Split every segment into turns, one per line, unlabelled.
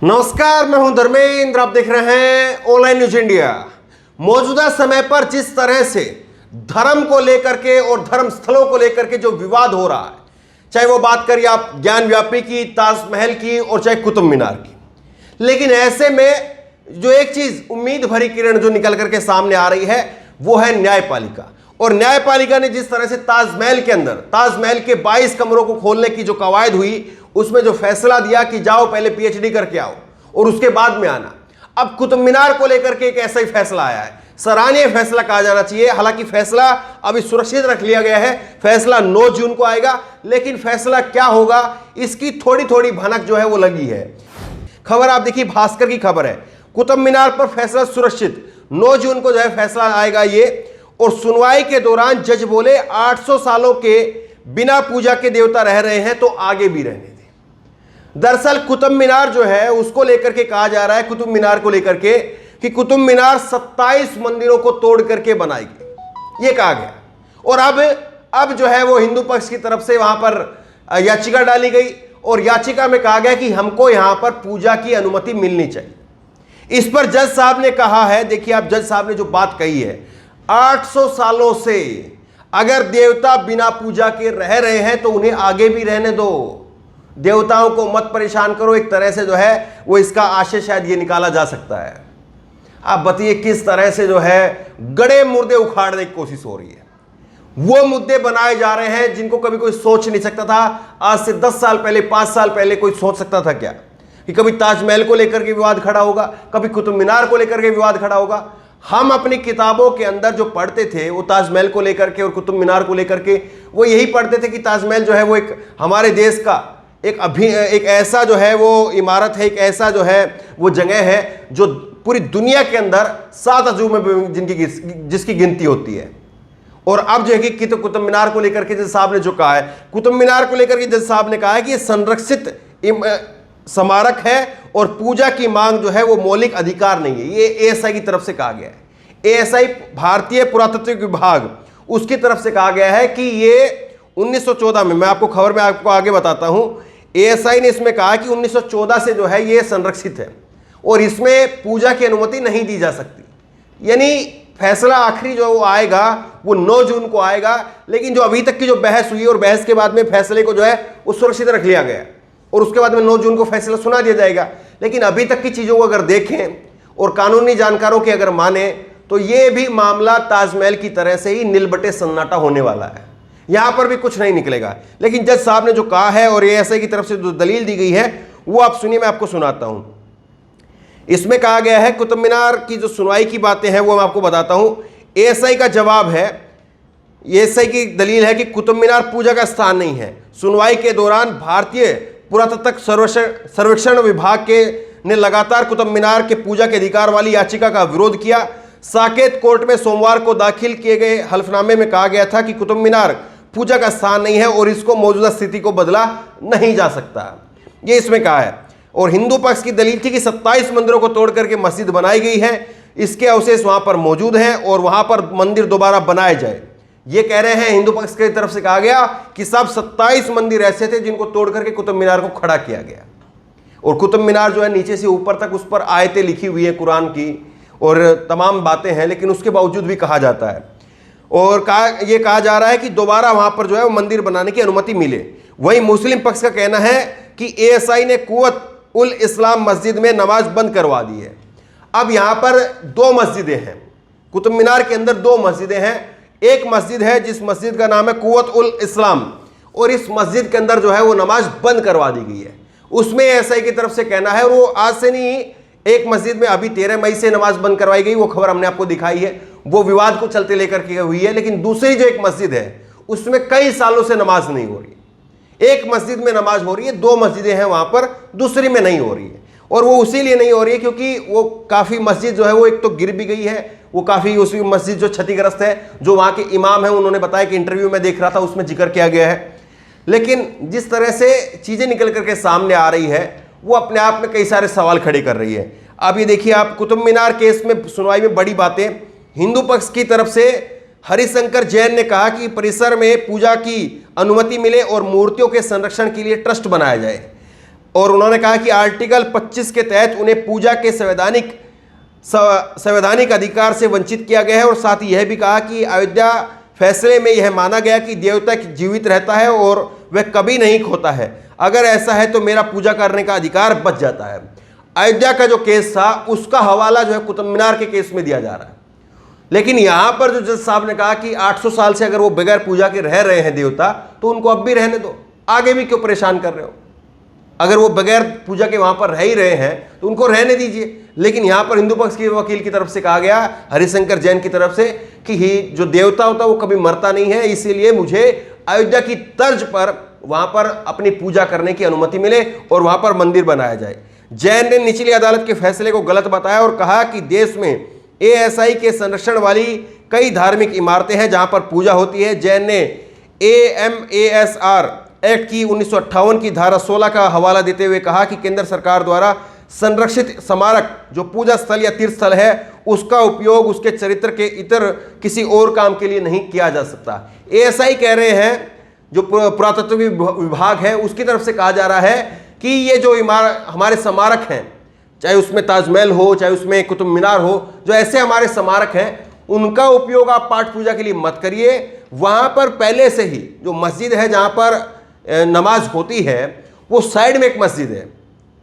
नमस्कार, मैं हूं धर्मेंद्र। आप देख रहे हैं ऑनलाइन न्यूज इंडिया। मौजूदा समय पर जिस तरह से धर्म को लेकर के और धर्म स्थलों को लेकर के जो विवाद हो रहा है, चाहे वो बात करिए आप ज्ञान व्यापी की, ताजमहल की और चाहे कुतुब मीनार की, लेकिन ऐसे में जो एक चीज उम्मीद भरी किरण जो निकल करके सामने आ रही है वो है न्यायपालिका। और न्यायपालिका ने जिस तरह से ताजमहल के अंदर ताजमहल के 22 कमरों को खोलने की जो कवायद हुई, उसमें जो फैसला दिया कि जाओ पहले पीएचडी करके आओ और उसके बाद में आना। अब कुतुब मीनार को लेकर के एक ऐसा ही फैसला आया है, सराहनीय फैसला कहा जाना चाहिए। हालांकि फैसला अभी सुरक्षित रख लिया गया है, फैसला 9 जून को आएगा, लेकिन फैसला क्या होगा इसकी थोड़ी थोड़ी भनक जो है वो लगी है। खबर आप देखिए, भास्कर की खबर है, कुतुब मीनार पर फैसला सुरक्षित, 9 जून को जो है फैसला आएगा ये। और सुनवाई के दौरान जज बोले 800 सालों के बिना पूजा के देवता रह रहे हैं तो आगे भी रहने दें। दरअसल कुतुब मीनार जो है उसको लेकर के कहा जा रहा है, कुतुब मीनार को लेकर के, कि कुतुब मीनार 27 मंदिरों को तोड़ करके बनाई गई, ये कहा गया। और अब जो है वो हिंदू पक्ष की तरफ से वहां पर याचिका डाली गई और याचिका में कहा गया कि हमको यहां पर पूजा की अनुमति मिलनी चाहिए। इस पर जज साहब ने कहा है, देखिए आप, जज साहब ने जो बात कही है, 800 सालों से अगर देवता बिना पूजा के रह रहे हैं तो उन्हें आगे भी रहने दो, देवताओं को मत परेशान करो। एक तरह से जो है वो इसका आशय शायद ये निकाला जा सकता है। आप बताइए किस तरह से जो है गड़े मुर्दे उखाड़ने की कोशिश हो रही है। वो मुद्दे बनाए जा रहे हैं जिनको कभी कोई सोच नहीं सकता था। आज से 10 साल पहले, 5 साल पहले कोई सोच सकता था क्या कि कभी ताजमहल को लेकर के विवाद खड़ा होगा, कभी कुतुब मीनार को लेकर के विवाद खड़ा होगा। हम अपनी किताबों के अंदर जो पढ़ते थे वो ताजमहल को लेकर के और कुतुब मीनार को लेकर के वो यही पढ़ते थे कि ताजमहल जो है वो एक हमारे देश का एक ऐसा जो है वो इमारत है, एक ऐसा जो है वो जगह है जो पूरी दुनिया के अंदर 7 अजूबे में जिसकी गिनती होती है। और अब जो है कि कुतुब मीनार को लेकर के जज साहब ने जो कहा है, कुतुब मीनार को लेकर के जज साहब ने कहा है कि ये संरक्षित स्मारक है और पूजा की मांग जो है वो मौलिक अधिकार नहीं है। ये एएसआई की तरफ से कहा गया है। एएसआई भारतीय पुरातत्व विभाग, उसकी तरफ से कहा गया है कि ये 1914 में, मैं आपको खबर में आपको आगे बताता हूं, एएसआई ने इसमें कहा कि 1914 से जो है ये संरक्षित है और इसमें पूजा की अनुमति नहीं दी जा सकती। यानी फैसला आखिरी जो वो आएगा वो 9 जून को आएगा, लेकिन जो अभी तक की जो बहस हुई और बहस के बाद में फैसले को जो है वो सुरक्षित रख लिया गया और उसके बाद में 9 जून को फैसला सुना दिया जाएगा। लेकिन अभी तक की चीज़ों को अगर देखें और कानूनी जानकारों की अगर माने तो ये भी मामला ताजमहल की तरह से ही नीलबटे सन्नाटा होने वाला है, यहां पर भी कुछ नहीं निकलेगा। लेकिन जज साहब ने जो कहा है और एएसआई की तरफ से जो दलील दी गई है वो आप सुनिए, मैं आपको सुनाता हूं। इसमें कहा गया है, कुतुब मीनार की जो सुनवाई की बातें हैं वो मैं आपको बताता हूं। एएसआई का जवाब है, एएसआई की दलील है कि कुतुब मीनार पूजा का स्थान नहीं है। सुनवाई के दौरान भारतीय पुरातत्व सर्वेक्षण विभाग ने लगातार कुतुब मीनार के पूजा के अधिकार वाली याचिका का विरोध किया। साकेत कोर्ट में सोमवार को दाखिल किए गए हल्फनामे में कहा गया था कि कुतुब मीनार पूजा का स्थान नहीं है और इसको मौजूदा स्थिति को बदला नहीं जा सकता, ये इसमें कहा है। और हिंदू पक्ष की दलील थी कि 27 मंदिरों को तोड़ करके मस्जिद बनाई गई है, इसके अवशेष वहां पर मौजूद हैं और वहां पर मंदिर दोबारा बनाए जाए। ये कह रहे हैं, हिंदू पक्ष की तरफ से कहा गया कि सब 27 मंदिर ऐसे थे जिनको तोड़ करके कुतुब मीनार को खड़ा किया गया। और कुतुब मीनार जो है नीचे से ऊपर तक उस पर आयतें लिखी हुई है कुरान की और तमाम बातें हैं, लेकिन उसके बावजूद भी कहा जाता है और ये कहा जा रहा है कि दोबारा वहां पर जो है वो मंदिर बनाने की अनुमति मिले। वहीं मुस्लिम पक्ष का कहना है कि एएसआई ने कुव्वत उल इस्लाम मस्जिद में नमाज बंद करवा दी है। अब यहां पर 2 मस्जिदें हैं, कुतुब मीनार के अंदर 2 मस्जिदें हैं। एक मस्जिद है जिस मस्जिद का नाम है कुव्वत उल इस्लाम, और इस मस्जिद के अंदर जो है वो नमाज बंद करवा दी गई है। उसमें एएसआई की तरफ से कहना है, और वो आज से नहीं, एक मस्जिद में अभी 13 मई से नमाज बंद करवाई गई, वो खबर हमने आपको दिखाई है, वो विवाद को चलते लेकर के हुई है। लेकिन दूसरी जो एक मस्जिद है उसमें कई सालों से नमाज नहीं हो रही। एक मस्जिद में नमाज हो रही है, 2 मस्जिदें हैं वहां पर, दूसरी में नहीं हो रही है। और वो उसीलिए नहीं हो रही है क्योंकि वो काफ़ी मस्जिद जो है वो एक तो गिर भी गई है, वो काफ़ी उसी मस्जिद जो क्षतिग्रस्त है, जो वहाँ के इमाम हैं उन्होंने बताया कि इंटरव्यू में देख रहा था उसमें जिक्र किया गया है। लेकिन जिस तरह से चीज़ें निकल करके सामने आ रही है वो अपने आप में कई सारे सवाल खड़े कर रही है। अब ये देखिए आप, कुतुब मीनार केस में सुनवाई में बड़ी बातें, हिंदू पक्ष की तरफ से हरिशंकर जैन ने कहा कि परिसर में पूजा की अनुमति मिले और मूर्तियों के संरक्षण के लिए ट्रस्ट बनाया जाए। और उन्होंने कहा कि आर्टिकल 25 के तहत उन्हें पूजा के संवैधानिक अधिकार से वंचित किया गया है। और साथ ही यह भी कहा कि अयोध्या फैसले में यह माना गया कि देवता जीवित रहता है और वह कभी नहीं खोता है। अगर ऐसा है तो मेरा पूजा करने का अधिकार बच जाता है। अयोध्या का जो केस था उसका हवाला जो है कुतुब मीनार के केस में दिया जा रहा है। लेकिन यहां पर जो जज साहब ने कहा कि 800 साल से अगर वो बगैर पूजा के रह रहे हैं देवता, तो उनको अब भी रहने दो, आगे भी क्यों परेशान कर रहे हो। अगर वो बगैर पूजा के वहां पर रह ही रहे हैं तो उनको रहने दीजिए। लेकिन यहां पर हिंदू पक्ष के वकील की तरफ से कहा गया, हरिशंकर जैन की तरफ से, कि जो देवता होता है वो कभी मरता नहीं है, इसीलिए मुझे अयोध्या की तर्ज पर वहां पर अपनी पूजा करने की अनुमति मिले और वहां पर मंदिर बनाया जाए। जैन ने निचली अदालत के फैसले को गलत बताया और कहा कि देश में ASI के संरक्षण वाली कई धार्मिक इमारतें हैं जहां पर पूजा होती है। जैन ने AMASR एक्ट की 1958 की धारा 16 का हवाला देते हुए कहा कि केंद्र सरकार द्वारा संरक्षित स्मारक जो पूजा स्थल या तीर्थ स्थल है, उसका उपयोग उसके चरित्र के इतर किसी और काम के लिए नहीं किया जा सकता। ASI कह रहे हैं, जो पुरातत्व विभाग है उसकी तरफ से कहा जा रहा है कि ये जो हमारे स्मारक हैं, चाहे उसमें ताजमहल हो, चाहे उसमें कुतुब मीनार हो, जो ऐसे हमारे स्मारक हैं, उनका उपयोग आप पाठ पूजा के लिए मत करिए। वहां पर पहले से ही जो मस्जिद है जहां पर नमाज होती है, वो साइड में एक मस्जिद है,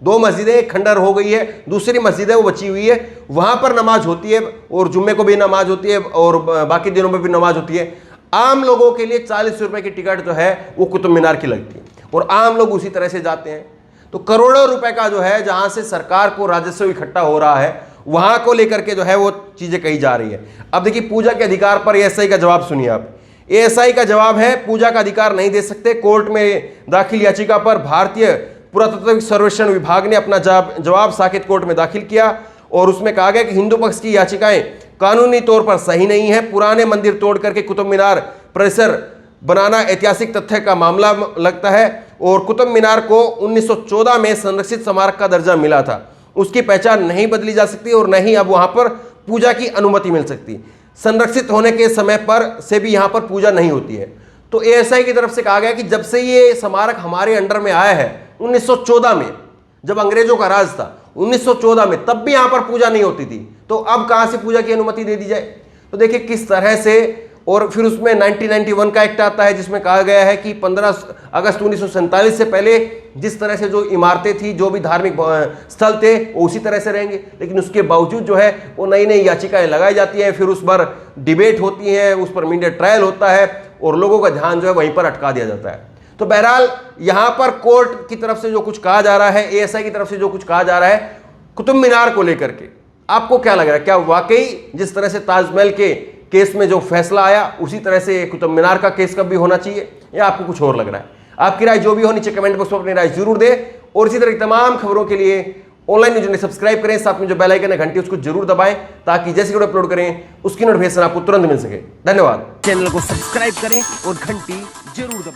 2 मस्जिदें, एक खंडर हो गई है, दूसरी मस्जिद है वो बची हुई है, वहां पर नमाज होती है और जुम्मे को भी नमाज होती है और बाकी दिनों में भी नमाज होती है। आम लोगों के लिए 40 रुपए की टिकट जो है वो कुतुब मीनार की लगती है और आम लोग उसी तरह से जाते हैं। तो करोड़ों रुपए का जो है, जहां से सरकार को राजस्व इकट्ठा हो रहा है, वहां को लेकर के जो है वो चीजें कही जा रही है। अब देखिए, पूजा के अधिकार पर ASI का जवाब सुनिए आप। ASI का जवाब है, पूजा का अधिकार नहीं दे सकते। कोर्ट में दाखिल याचिका पर भारतीय पुरातत्व सर्वेक्षण विभाग ने अपना जवाब साकेत कोर्ट में दाखिल किया और उसमें कहा गया कि हिंदू पक्ष की याचिकाएं कानूनी तौर पर सही नहीं है। पुराने मंदिर तोड़ करके कुतुब मीनार परिसर बनाना ऐतिहासिक तथ्य का मामला लगता है और कुतुब मीनार को 1914 में संरक्षित स्मारक का दर्जा मिला था। उसकी पहचान नहीं बदली जा सकती और न ही अब वहां पर पूजा की अनुमति मिल सकती। संरक्षित होने के समय पर से भी यहां पर पूजा नहीं होती है। तो ASI की तरफ से कहा गया कि जब से ये स्मारक हमारे अंडर में आया है 1914 में, जब अंग्रेजों का राज था 1914 में, तब भी यहां पर पूजा नहीं होती थी, तो अब कहां से पूजा की अनुमति दे दी जाए। तो देखिए किस तरह से। और फिर उसमें 1991 का एक्ट आता है जिसमें कहा गया है कि 15 अगस्त 1947 से पहले जिस तरह से जो इमारतें थी, जो भी धार्मिक स्थल थे, वो उसी तरह से रहेंगे। लेकिन उसके बावजूद जो है वो नई नई याचिकाएं लगाई जाती हैं, फिर उस पर डिबेट होती है, उस पर मीडिया ट्रायल होता है और लोगों का ध्यान जो है वहीं पर अटका दिया जाता है। तो बहरहाल यहाँ पर कोर्ट की तरफ से जो कुछ कहा जा रहा है, ASI की तरफ से जो कुछ कहा जा रहा है कुतुब मीनार को लेकर के, आपको क्या लग रहा है? क्या वाकई जिस तरह से ताजमहल के केस में जो फैसला आया उसी तरह से कुतुब मीनार का केस कब भी होना चाहिए, या आपको कुछ और लग रहा है? आपकी राय जो भी हो नीचे कमेंट बॉक्स में अपनी राय जरूर दें और इसी तरह की तमाम खबरों के लिए ऑनलाइन न्यूज़ ने सब्सक्राइब करें, साथ में जो बेल आइकन है घंटी उसको जरूर दबाएं ताकि जैसे वीडियो अपलोड करें उसकी नोटिफिकेशन आपको तुरंत मिल सके। धन्यवाद।
चैनल को सब्सक्राइब करें और घंटी जरूर दबाएं।